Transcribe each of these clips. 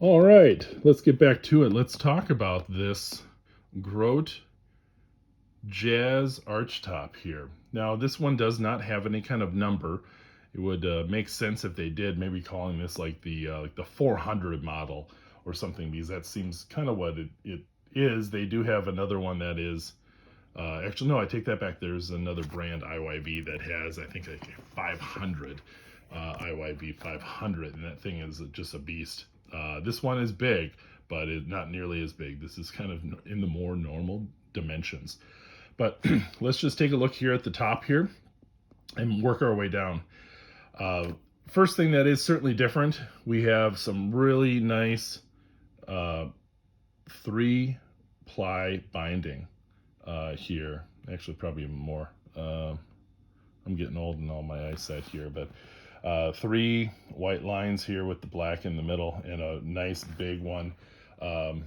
All right, let's get back to it. Let's talk about this Grote Jazz Archtop here. Now, this one does not have any kind of number. It would make sense if they did, maybe calling this like the 400 model or something, because that seems kind of what it is. They do have another one that is actually, no, I take that back. There's another brand IYV that has, I think, like 500 IYV 500, and that thing is just a beast. This one is big, but not nearly as big. This is kind of in the more normal dimensions. But let's just take a look here at the top here and work our way down. Uh, First thing that is certainly different, we have some really nice uh, 3-ply binding here. Actually, probably even more. I'm getting old in all my eyesight here, but 3 white lines here with the black in the middle, and a nice big one um,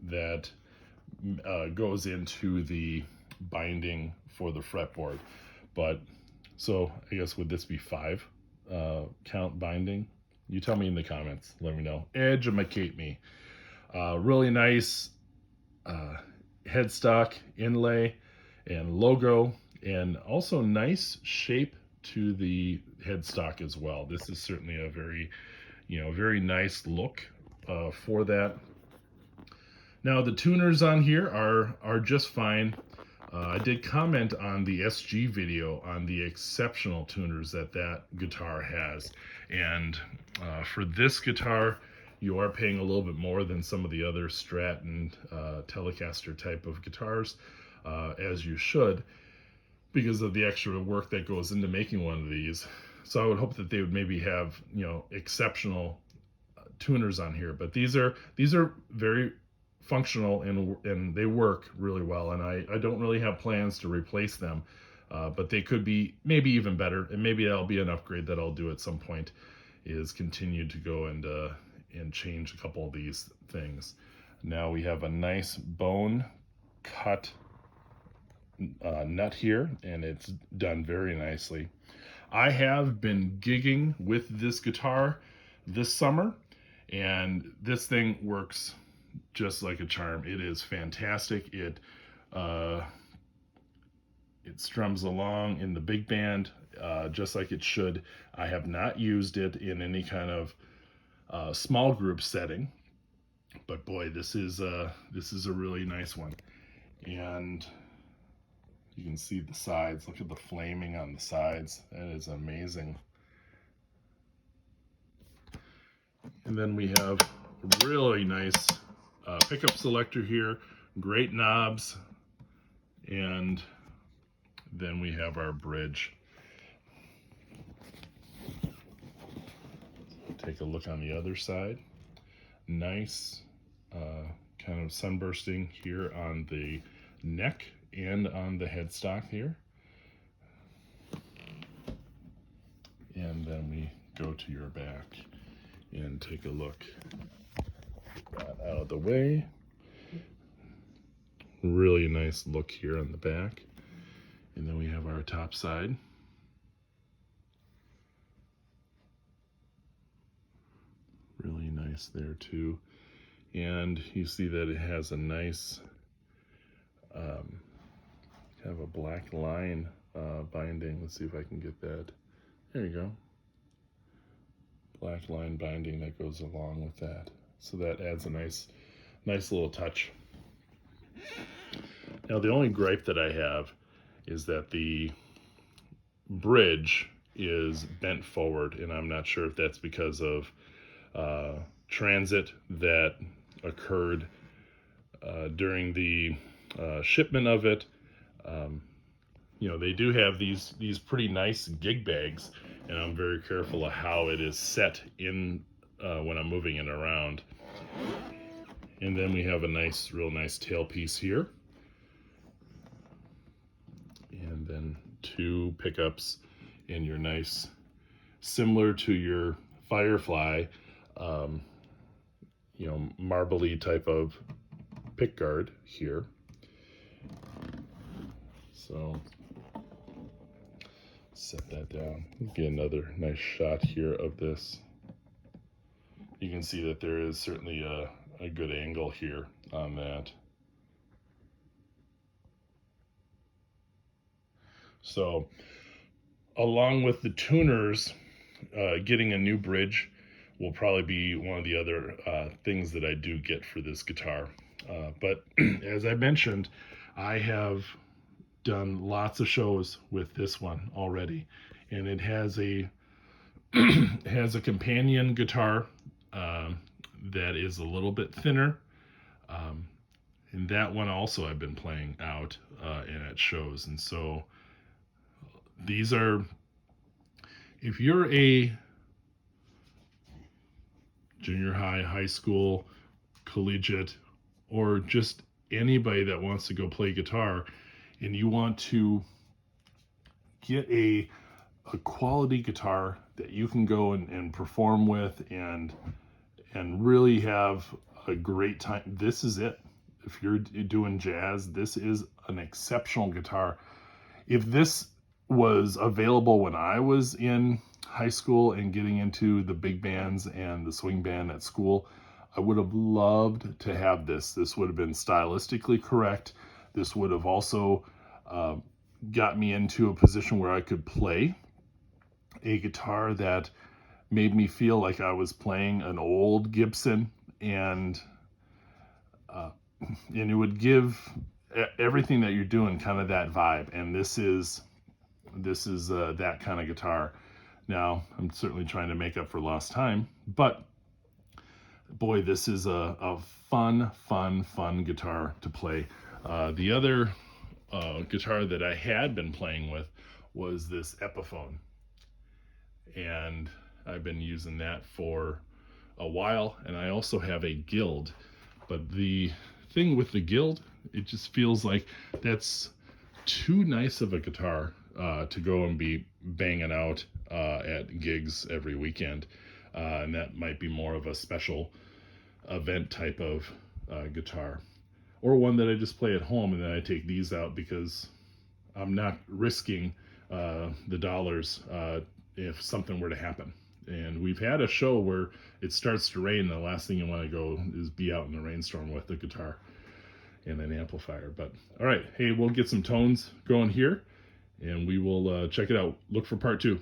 that goes into the binding for the fretboard. But so I guess would this be 5 count binding? You tell me in the comments. Let me know. Educate me. Really nice headstock inlay and logo, and also nice shape to the headstock as well. This is certainly a very nice look for that. Now the tuners on here are just fine. I did comment on the SG video on the exceptional tuners that guitar has, and for this guitar, you are paying a little bit more than some of the other Strat and Telecaster type of guitars, as you should, because of the extra work that goes into making one of these. So I would hope that they would maybe have exceptional tuners on here, but these are very functional, and they work really well, and I don't really have plans to replace them, but they could be maybe even better, and maybe that'll be an upgrade that I'll do at some point, is continue to go and change a couple of these things. Now we have a nice bone cut nut here, and it's done very nicely. I have been gigging with this guitar this summer, and this thing works just like a charm. It is fantastic. Uh, it strums along in the big band just like it should. I have not used it in any kind of small group setting, but boy, this is a really nice one. And you can see the sides. Look at the flaming on the sides. That is amazing. And then we have a really nice pickup selector here, great knobs, and then we have our bridge. Take a look on the other side. Nice kind of sunbursting here on the neck and on the headstock here. And then we go to your back and take a look. Get that out of the way. Really nice look here on the back. And then we have our top side. Really nice there too. And you see that it has a nice kind of a black line binding. Let's see if I can get that. There you go. Black line binding that goes along with that. So that adds a nice little touch. Now the only gripe that I have is that the bridge is bent forward, and I'm not sure if that's because of transit that occurred during the shipment of it. They do have these pretty nice gig bags, and I'm very careful of how it is set in when I'm moving it around. And then we have a real nice tailpiece here, and then 2 pickups in your nice, similar to your Firefly, marbly type of pick guard here. So set that down. Get another nice shot here of this you can see that there is certainly a good angle here on that. So along with the tuners, getting a new bridge will probably be one of the other things that I do get for this guitar. But as I mentioned, I have done lots of shows with this one already, and it has a has a companion guitar that is a little bit thinner, um, and that one also I've been playing out and at shows. And so these are, if you're a junior high, high school, collegiate, or just anybody that wants to go play guitar, and you want to get a quality guitar that you can go and perform with and really have a great time, this is it. If you're doing jazz, this is an exceptional guitar. If this was available when I was in high school and getting into the big bands and the swing band at school, I would have loved to have this. This would have been stylistically correct. This would have also got me into a position where I could play a guitar that made me feel like I was playing an old Gibson, and it would give everything that you're doing kind of that vibe. And this is that kind of guitar. Now, I'm certainly trying to make up for lost time, but boy, this is a fun guitar to play. The other guitar that I had been playing with was this Epiphone, and I've been using that for a while, and I also have a Guild. But the thing with the Guild, it just feels like that's too nice of a guitar to go and be banging out at gigs every weekend. And that might be more of a special event type of guitar, or one that I just play at home, and then I take these out because I'm not risking the dollars if something were to happen. And we've had a show where it starts to rain, and the last thing you want to go is be out in the rainstorm with the guitar and an amplifier. But all right, hey, we'll get some tones going here, and we will check it out. Look for part 2.